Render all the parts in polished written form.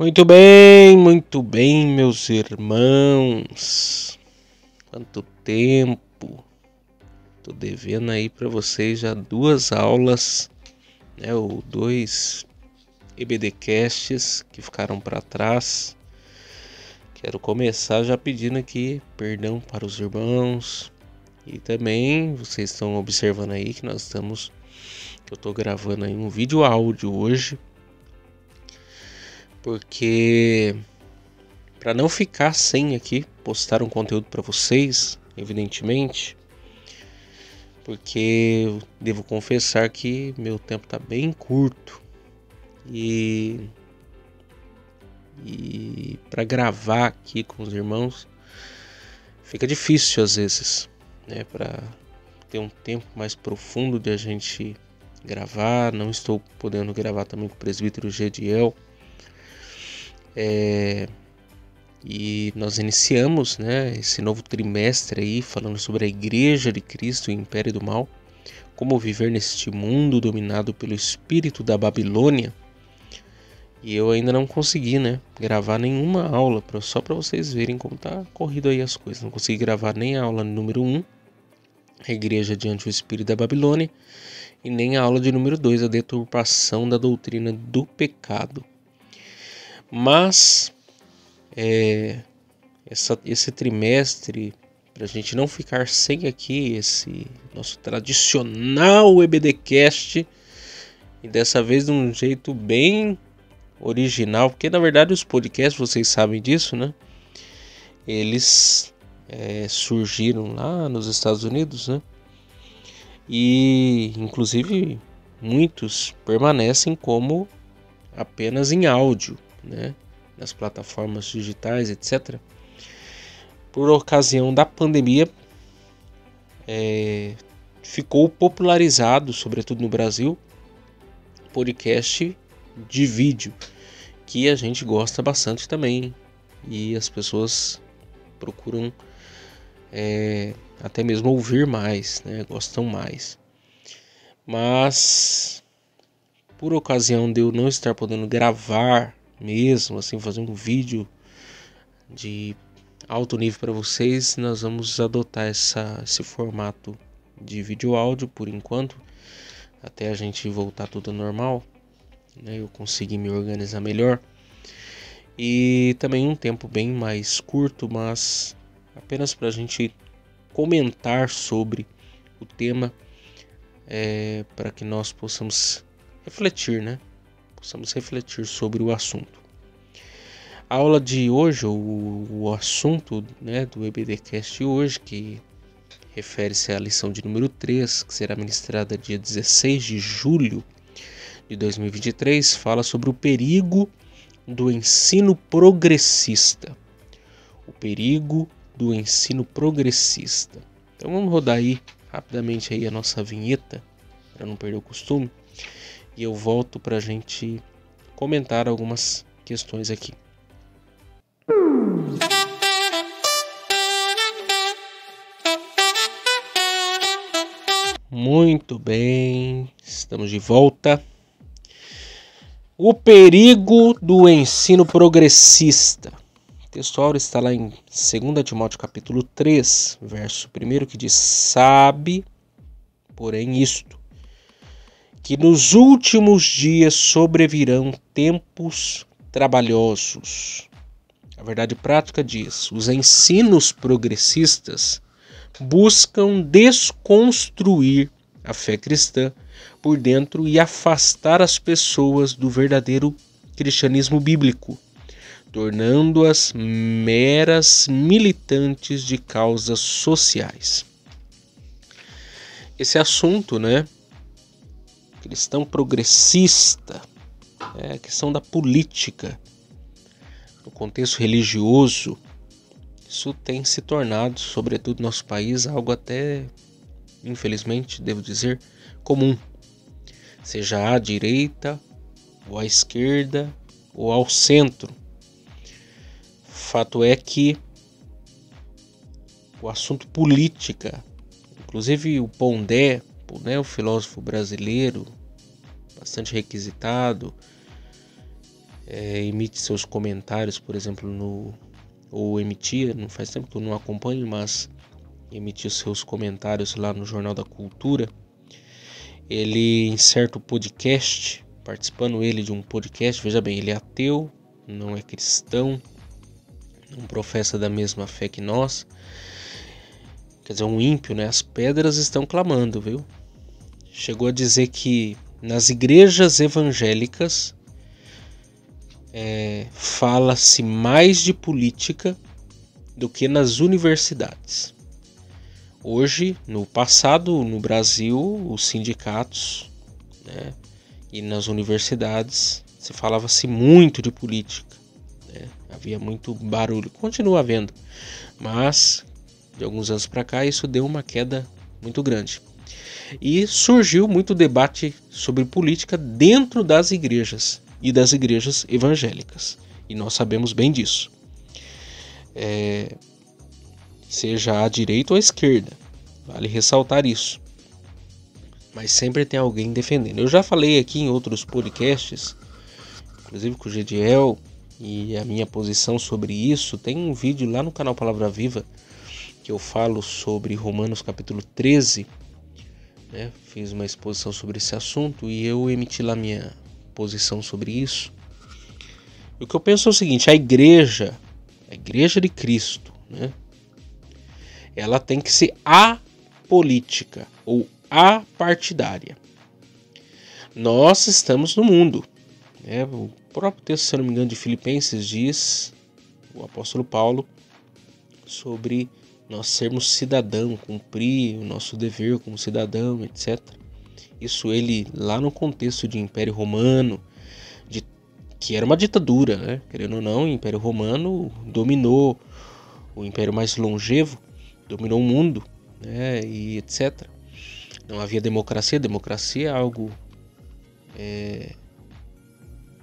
Muito bem, meus irmãos. Quanto tempo. Tô devendo aí para vocês já 2 aulas, né, ou 2 EBDcasts que ficaram para trás. Quero começar já pedindo aqui perdão para os irmãos. E também vocês estão observando aí que eu tô gravando aí um vídeo áudio hoje. Porque para não ficar sem aqui postar um conteúdo para vocês, evidentemente, porque eu devo confessar que meu tempo tá bem curto e para gravar aqui com os irmãos fica difícil às vezes, né, para ter um tempo mais profundo de a gente gravar. Não estou podendo gravar também com o presbítero Gediel. E nós iniciamos, né, esse novo trimestre aí falando sobre a Igreja de Cristo e o Império do Mal, como viver neste mundo dominado pelo espírito da Babilônia. E eu ainda não consegui, né, gravar nenhuma aula, só para vocês verem como tá corrido aí as coisas. Não consegui gravar nem a aula número 1, a Igreja diante do espírito da Babilônia, e nem a aula de número 2, a deturpação da doutrina do pecado. Mas esse trimestre, para a gente não ficar sem aqui esse nosso tradicional EBDcast, e dessa vez de um jeito bem original, porque na verdade os podcasts, vocês sabem disso, né? Eles surgiram lá nos Estados Unidos, né? E inclusive muitos permanecem como apenas em áudio, né? Nas plataformas digitais, etc. Por ocasião da pandemia, ficou popularizado, sobretudo no Brasil, podcast de vídeo, que a gente gosta bastante também, e as pessoas procuram até mesmo ouvir mais, né? Gostam mais. Mas por ocasião de eu não estar podendo gravar mesmo, assim, fazer um vídeo de alto nível para vocês, nós vamos adotar esse formato de vídeo áudio por enquanto, até a gente voltar tudo ao normal, né? Eu consegui me organizar melhor, e também um tempo bem mais curto, mas apenas para a gente comentar sobre o tema, para que nós possamos refletir, né? Possamos refletir sobre o assunto. A aula de hoje, o assunto, né, do EBDcast hoje, que refere-se à lição de número 3, que será ministrada dia 16 de julho de 2023, fala sobre o perigo do ensino progressista. O perigo do ensino progressista. Então vamos rodar aí rapidamente aí a nossa vinheta, para não perder o costume, e eu volto para a gente comentar algumas questões aqui. Muito bem, estamos de volta. O perigo do ensino progressista. O texto está lá em 2 Timóteo capítulo 3, verso 1, que diz: sabe, porém, isto, que nos últimos dias sobrevirão tempos trabalhosos. A verdade prática diz: os ensinos progressistas buscam desconstruir a fé cristã por dentro e afastar as pessoas do verdadeiro cristianismo bíblico, tornando-as meras militantes de causas sociais. Esse assunto, né, cristão progressista, a questão da política, no contexto religioso, isso tem se tornado, sobretudo no nosso país, algo até, infelizmente, devo dizer, comum. Seja à direita, ou à esquerda, ou ao centro. Fato é que o assunto política, inclusive o Pondé, né, o filósofo brasileiro, bastante requisitado, emite seus comentários, por exemplo, ou emitia, não faz tempo que eu não acompanho, mas emitiu seus comentários lá no Jornal da Cultura. Ele, em certo podcast, participando ele de um podcast, veja bem, ele é ateu, não é cristão, não professa da mesma fé que nós, quer dizer, um ímpio, né? As pedras estão clamando, viu? Chegou a dizer que nas igrejas evangélicas fala-se mais de política do que nas universidades. Hoje, no passado, no Brasil, os sindicatos, né, e nas universidades se falava-se muito de política, né? Havia muito barulho, continua havendo, mas de alguns anos para cá isso deu uma queda muito grande. E surgiu muito debate sobre política dentro das igrejas e das igrejas evangélicas, e nós sabemos bem disso. Seja à direita ou à esquerda, vale ressaltar isso. Mas sempre tem alguém defendendo. Eu já falei aqui em outros podcasts, inclusive com o Gediel, e a minha posição sobre isso. Tem um vídeo lá no canal Palavra Viva que eu falo sobre Romanos capítulo 13, né? Fiz uma exposição sobre esse assunto e eu emiti lá minha posição sobre isso. O que eu penso é o seguinte: a igreja de Cristo, né? Ela tem que ser apolítica ou apartidária. Nós estamos no mundo, né? O próprio texto, se eu não me engano, de Filipenses diz, o apóstolo Paulo, sobre nós sermos cidadão, cumprir o nosso dever como cidadão, etc. Isso ele lá no contexto de Império Romano, que era uma ditadura, né? Querendo ou não, o Império Romano dominou, o império mais longevo, dominou o mundo, né? E etc. Não havia democracia. Democracia é algo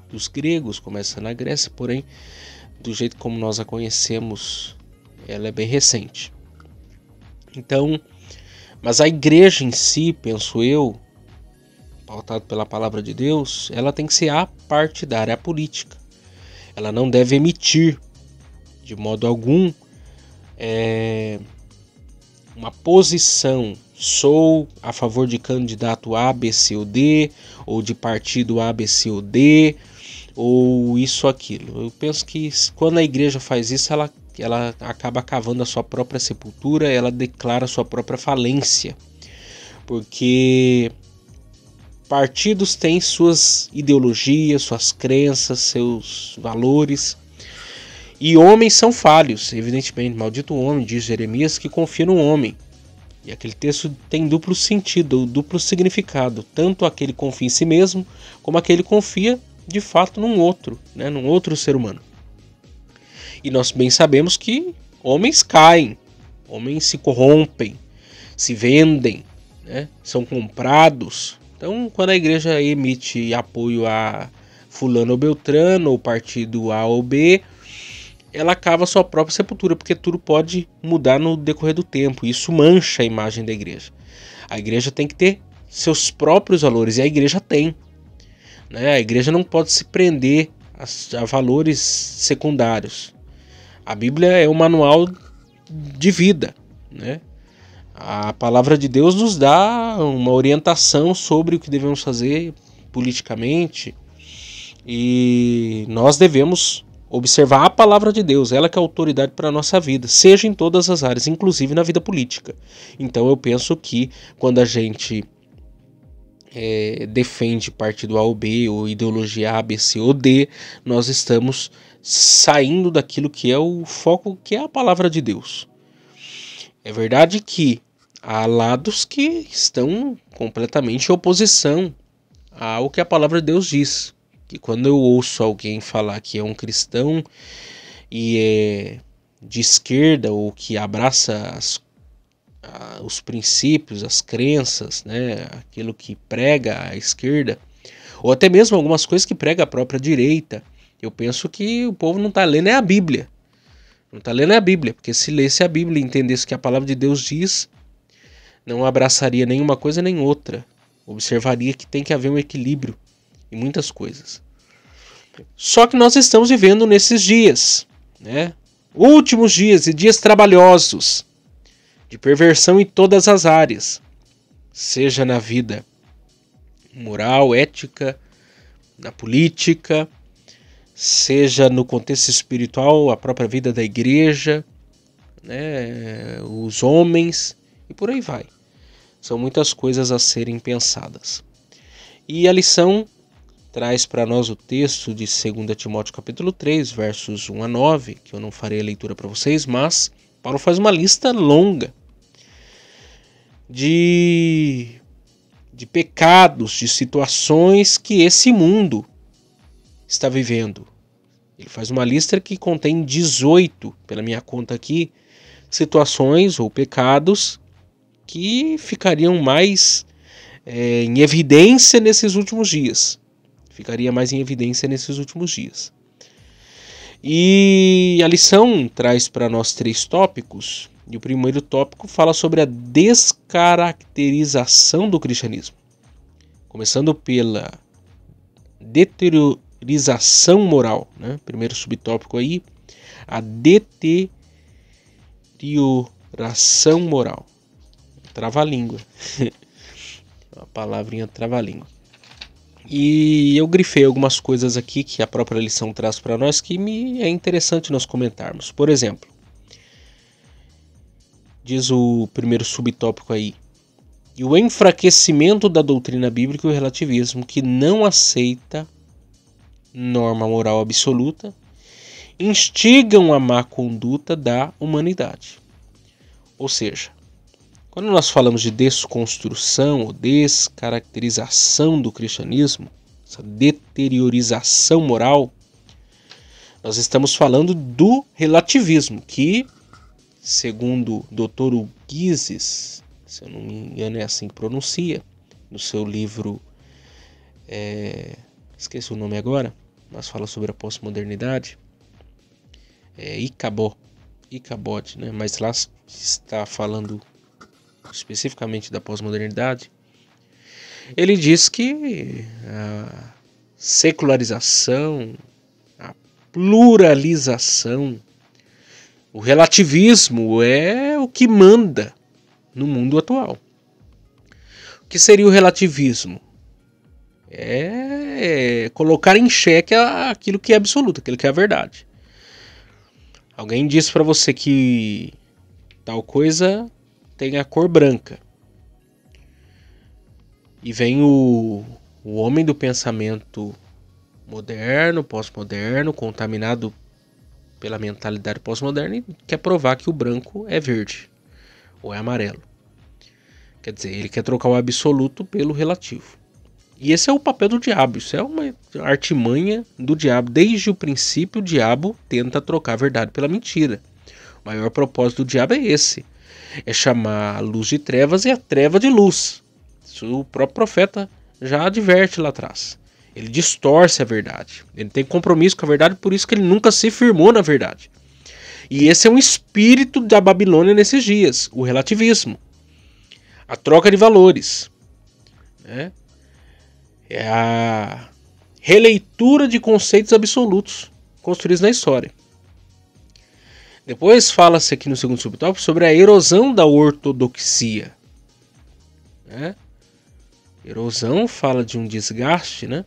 dos gregos, começa na Grécia, porém, do jeito como nós a conhecemos, ela é bem recente. Então, mas a igreja em si, penso eu, pautado pela palavra de Deus, ela tem que ser apartidária, apolítica. Ela não deve emitir, de modo algum, uma posição. Sou a favor de candidato A, B, C ou D, ou de partido A, B, C ou D, ou isso ou aquilo. Eu penso que quando a igreja faz isso, ela acaba cavando a sua própria sepultura, ela declara a sua própria falência. Porque partidos têm suas ideologias, suas crenças, seus valores. E homens são falhos, evidentemente. Maldito o homem, diz Jeremias, que confia no homem. E aquele texto tem duplo sentido, duplo significado. Tanto aquele confia em si mesmo, como aquele confia de fato num outro, né, num outro ser humano. E nós bem sabemos que homens caem, homens se corrompem, se vendem, né, são comprados. Então, quando a igreja emite apoio a fulano ou beltrano, ou partido A ou B, ela cava sua própria sepultura, porque tudo pode mudar no decorrer do tempo. Isso mancha a imagem da igreja. A igreja tem que ter seus próprios valores, e a igreja tem, né? A igreja não pode se prender a valores secundários. A Bíblia é um manual de vida, né? A palavra de Deus nos dá uma orientação sobre o que devemos fazer politicamente, e nós devemos observar a palavra de Deus, ela que é a autoridade para a nossa vida, seja em todas as áreas, inclusive na vida política. Então eu penso que quando a gente defende partido A ou B, ou ideologia A, B, C ou D, nós estamos saindo daquilo que é o foco, que é a palavra de Deus. É verdade que há lados que estão completamente em oposição ao que a palavra de Deus diz. Que quando eu ouço alguém falar que é um cristão e é de esquerda, ou que abraça os princípios, as crenças, né, aquilo que prega a esquerda, ou até mesmo algumas coisas que prega a própria direita, eu penso que o povo não está lendo a Bíblia. Não está lendo a Bíblia, porque se lesse a Bíblia e entendesse o que a palavra de Deus diz, não abraçaria nenhuma coisa nem outra. Observaria que tem que haver um equilíbrio em muitas coisas. Só que nós estamos vivendo nesses dias, né? Últimos dias e dias trabalhosos, de perversão em todas as áreas, seja na vida moral, ética, na política, seja no contexto espiritual, a própria vida da igreja, né? Os homens e por aí vai. São muitas coisas a serem pensadas. E a lição traz para nós o texto de 2 Timóteo capítulo 3, versos 1 a 9, que eu não farei a leitura para vocês, mas Paulo faz uma lista longa de pecados, de situações que esse mundo está vivendo. Ele faz uma lista que contém 18, pela minha conta aqui, situações ou pecados que ficariam mais em evidência nesses últimos dias. E a lição traz para nós 3 tópicos. E o primeiro tópico fala sobre a descaracterização do cristianismo. Começando pela deteriorização moral, né? Primeiro subtópico aí, a deterioração moral. Trava-língua. Uma palavrinha trava-língua. E eu grifei algumas coisas aqui que a própria lição traz para nós que é interessante nós comentarmos. Por exemplo, diz o primeiro subtópico aí, e o enfraquecimento da doutrina bíblica e o relativismo, que não aceita norma moral absoluta, instigam a má conduta da humanidade. Ou seja, quando nós falamos de desconstrução ou descaracterização do cristianismo, essa deteriorização moral, nós estamos falando do relativismo, que, segundo o Dr. Guizes, se eu não me engano é assim que pronuncia, no seu livro, esqueci o nome agora, mas fala sobre a pós-modernidade, Ichabod, né? Mas lá está falando especificamente da pós-modernidade. Ele diz que a secularização, a pluralização, o relativismo é o que manda no mundo atual. O que seria o relativismo? É colocar em xeque aquilo que é absoluto, aquilo que é a verdade. Alguém diz para você que tal coisa tem a cor branca. E vem o homem do pensamento moderno, pós-moderno, contaminado pela mentalidade pós-moderna e quer provar que o branco é verde ou é amarelo. Quer dizer, ele quer trocar o absoluto pelo relativo. E esse é o papel do diabo, isso é uma artimanha do diabo. Desde o princípio o diabo tenta trocar a verdade pela mentira. O maior propósito do diabo é esse. É chamar a luz de trevas e a treva de luz. Isso o próprio profeta já adverte lá atrás. Ele distorce a verdade. Ele tem compromisso com a verdade, por isso que ele nunca se firmou na verdade. E esse é um espírito da Babilônia nesses dias, o relativismo. A troca de valores. Né? É a releitura de conceitos absolutos construídos na história. Depois fala-se aqui no segundo subtópico sobre a erosão da ortodoxia. Né? Erosão fala de um desgaste, né?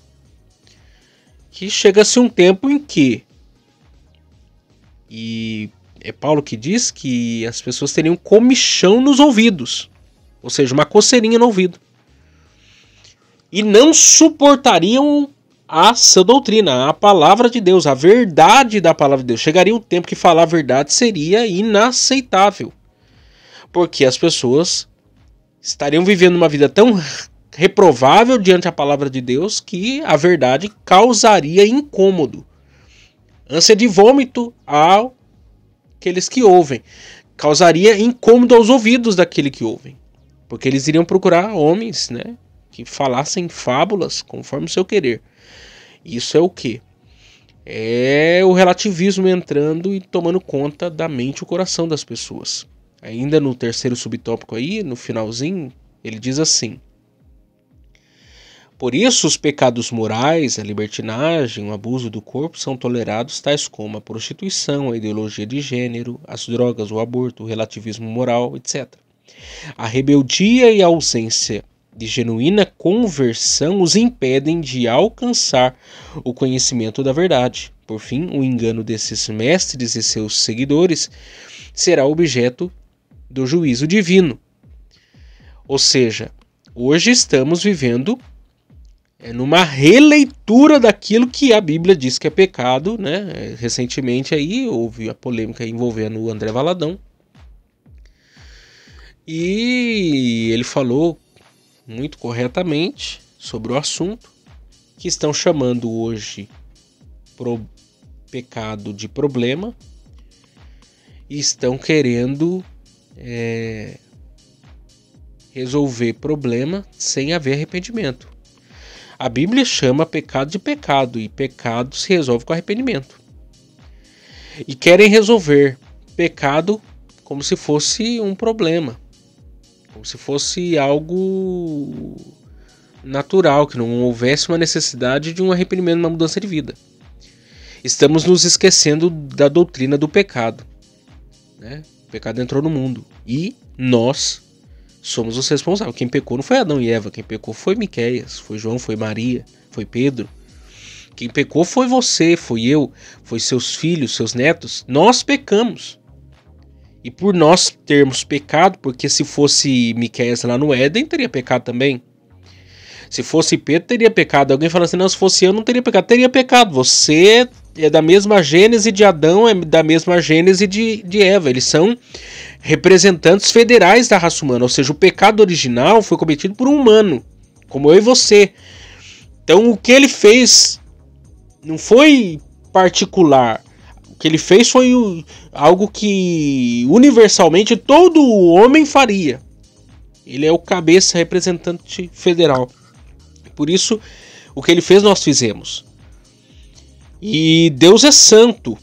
Que chega-se um tempo em que, e é Paulo que diz que as pessoas teriam comichão nos ouvidos, ou seja, uma coceirinha no ouvido, e não suportariam a sã doutrina, a palavra de Deus, a verdade da palavra de Deus. Chegaria um tempo que falar a verdade seria inaceitável, porque as pessoas estariam vivendo uma vida tão reprovável diante da palavra de Deus que a verdade causaria incômodo, ânsia de vômito àqueles que ouvem, causaria incômodo aos ouvidos daquele que ouvem, porque eles iriam procurar homens, né, que falassem fábulas conforme o seu querer. Isso é o quê? É o relativismo entrando e tomando conta da mente e o coração das pessoas. Ainda no terceiro subtópico aí, no finalzinho, ele diz assim: Por isso, os pecados morais, a libertinagem, o abuso do corpo são tolerados, tais como a prostituição, a ideologia de gênero, as drogas, o aborto, o relativismo moral, etc. A rebeldia e a ausência de genuína conversão os impedem de alcançar o conhecimento da verdade. Por fim, o engano desses mestres e seus seguidores será objeto do juízo divino. Ou seja, hoje estamos vivendo numa releitura daquilo que a Bíblia diz que é pecado, né? Recentemente aí houve a polêmica envolvendo o André Valadão. E ele falou muito corretamente sobre o assunto, que estão chamando hoje pecado de problema e estão querendo resolver problema sem haver arrependimento. A Bíblia chama pecado de pecado e pecado se resolve com arrependimento. E querem resolver pecado como se fosse um problema, como se fosse algo natural, que não houvesse uma necessidade de um arrependimento, uma mudança de vida. Estamos nos esquecendo da doutrina do pecado, né? O pecado entrou no mundo e nós somos os responsáveis. Quem pecou não foi Adão e Eva, quem pecou foi Miqueias, foi João, foi Maria, foi Pedro. Quem pecou foi você, foi eu, foi seus filhos, seus netos. Nós pecamos. E por nós termos pecado, porque se fosse Miqueias lá no Éden, teria pecado também. Se fosse Pedro, teria pecado. Alguém fala assim, não, se fosse eu, não teria pecado. Teria pecado. Você é da mesma gênese de Adão, é da mesma gênese de Eva. Eles são representantes federais da raça humana. Ou seja, o pecado original foi cometido por um humano, como eu e você. Então, o que ele fez não foi particular. O que ele fez foi algo que universalmente todo homem faria. Ele é o cabeça representante federal. Por isso, o que ele fez, nós fizemos. E Deus é santo,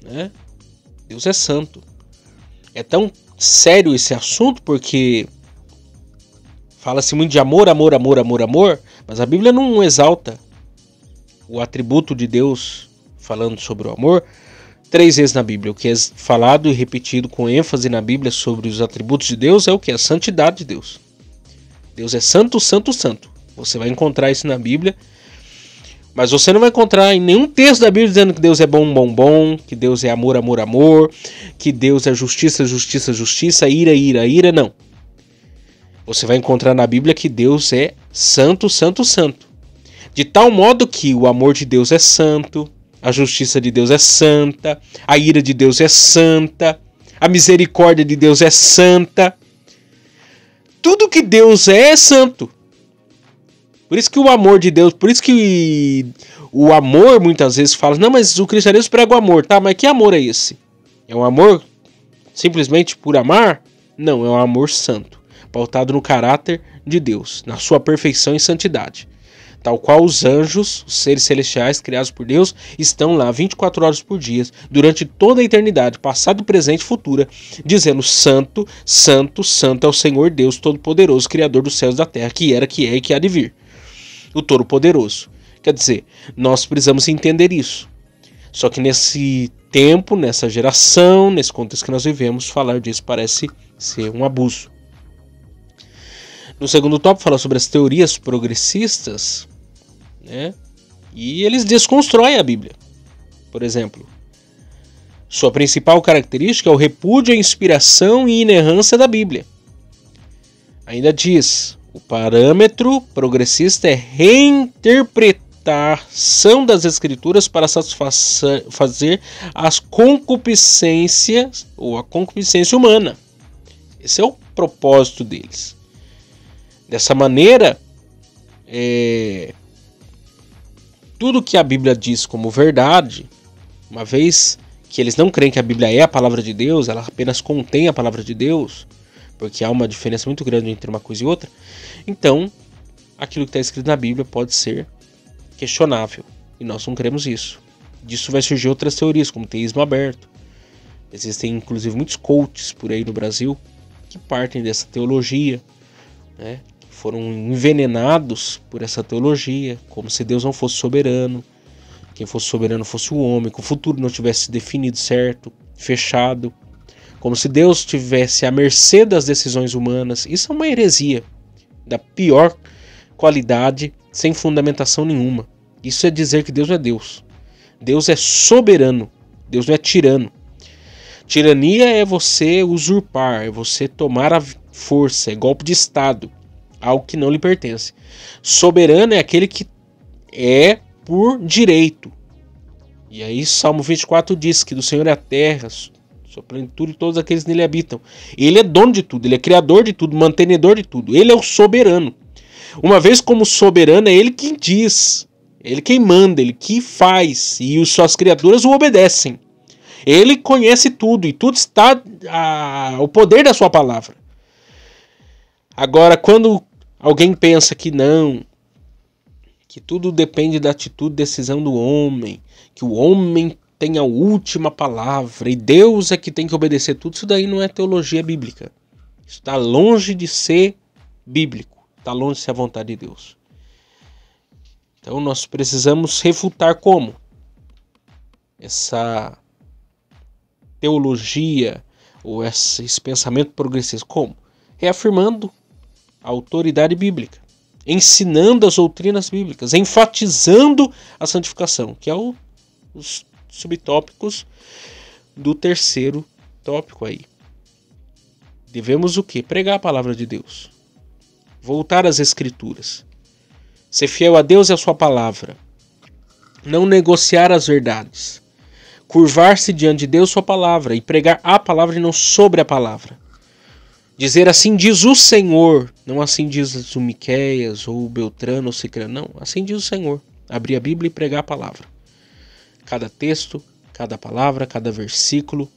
né? Deus é santo. É tão sério esse assunto porque fala-se muito de amor, amor, amor, amor, amor, mas a Bíblia não exalta o atributo de Deus falando sobre o amor 3 vezes na Bíblia. O que é falado e repetido com ênfase na Bíblia sobre os atributos de Deus é o que? A santidade de Deus. Deus é santo, santo, santo. Você vai encontrar isso na Bíblia, mas você não vai encontrar em nenhum texto da Bíblia dizendo que Deus é bom, bom, bom, que Deus é amor, amor, amor, que Deus é justiça, justiça, justiça, ira, ira, ira, não. Você vai encontrar na Bíblia que Deus é santo, santo, santo. De tal modo que o amor de Deus é santo, a justiça de Deus é santa, a ira de Deus é santa, a misericórdia de Deus é santa. Tudo que Deus é santo. Por isso que o amor de Deus, por isso que o amor muitas vezes fala, não, mas o cristianismo prega o amor, tá? Mas que amor é esse? É um amor simplesmente por amar? Não, é um amor santo, pautado no caráter de Deus, na sua perfeição e santidade. Tal qual os anjos, os seres celestiais criados por Deus, estão lá 24 horas por dia, durante toda a eternidade, passado, presente e futura, dizendo santo, santo, santo é o Senhor Deus Todo-Poderoso, Criador dos céus e da terra, que era, que é e que há de vir. O Todo-Poderoso. Quer dizer, nós precisamos entender isso. Só que nesse tempo, nessa geração, nesse contexto que nós vivemos, falar disso parece ser um abuso. No segundo tópico, fala sobre as teorias progressistas, né? E eles desconstroem a Bíblia. Por exemplo, sua principal característica é o repúdio à inspiração e inerrância da Bíblia. Ainda diz, o parâmetro progressista é reinterpretação das Escrituras para satisfazer as concupiscências ou a concupiscência humana. Esse é o propósito deles. Dessa maneira, tudo que a Bíblia diz como verdade, uma vez que eles não creem que a Bíblia é a palavra de Deus, ela apenas contém a palavra de Deus, porque há uma diferença muito grande entre uma coisa e outra, então aquilo que está escrito na Bíblia pode ser questionável, e nós não queremos isso. Disso vai surgir outras teorias, como teísmo aberto. Existem inclusive muitos coaches por aí no Brasil que partem dessa teologia, né? foram envenenados por essa teologia, como se Deus não fosse soberano, quem fosse soberano fosse o homem, que o futuro não tivesse definido certo, fechado, como se Deus estivesse à mercê das decisões humanas. Isso é uma heresia da pior qualidade, sem fundamentação nenhuma. Isso é dizer que Deus não é Deus. Deus é soberano, Deus não é tirano. Tirania é você usurpar, é você tomar a força, é golpe de Estado, algo que não lhe pertence. Soberano é aquele que é por direito. E aí Salmo 24 diz que do Senhor é a terra, sua plenitude e todos aqueles nele habitam. Ele é dono de tudo, ele é criador de tudo, mantenedor de tudo. Ele é o soberano. Uma vez como soberano, é ele quem diz, ele quem manda, ele que faz, e suas criaturas o obedecem. Ele conhece tudo e tudo está ao poder da sua palavra. Agora, quando alguém pensa que não, que tudo depende da atitude e decisão do homem, que o homem tem a última palavra e Deus é que tem que obedecer tudo, isso daí não é teologia bíblica. Isso está longe de ser bíblico, está longe de ser a vontade de Deus. Então nós precisamos refutar como? Essa teologia ou esse pensamento progressista. Como? Reafirmando a autoridade bíblica, ensinando as doutrinas bíblicas, enfatizando a santificação, que é os subtópicos do terceiro tópico aí. Devemos o quê? Pregar a palavra de Deus, voltar às escrituras, ser fiel a Deus e a sua palavra, não negociar as verdades, curvar-se diante de Deus, sua palavra, e pregar a palavra e não sobre a palavra. Dizer assim diz o Senhor, não assim diz o Miqueias, ou o Beltrano, ou Cicrano, não, assim diz o Senhor. Abrir a Bíblia e pregar a palavra. Cada texto, cada palavra, cada versículo,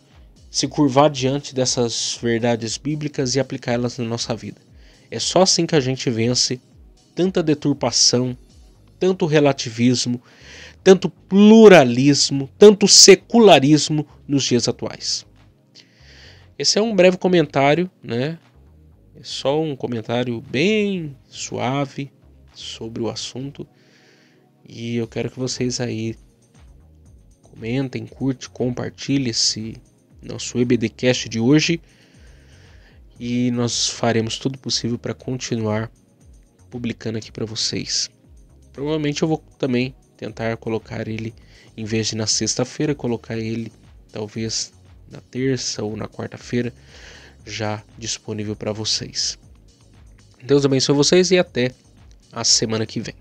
se curvar diante dessas verdades bíblicas e aplicá-las na nossa vida. É só assim que a gente vence tanta deturpação, tanto relativismo, tanto pluralismo, tanto secularismo nos dias atuais. Esse é um breve comentário, né? É só um comentário bem suave sobre o assunto. E eu quero que vocês aí comentem, curtem, compartilhem esse nosso EBDcast de hoje. E nós faremos tudo possível para continuar publicando aqui para vocês. Provavelmente eu vou também tentar colocar ele, em vez de na sexta-feira, colocar ele talvez na terça ou na quarta-feira, já disponível para vocês. Deus abençoe vocês e até a semana que vem.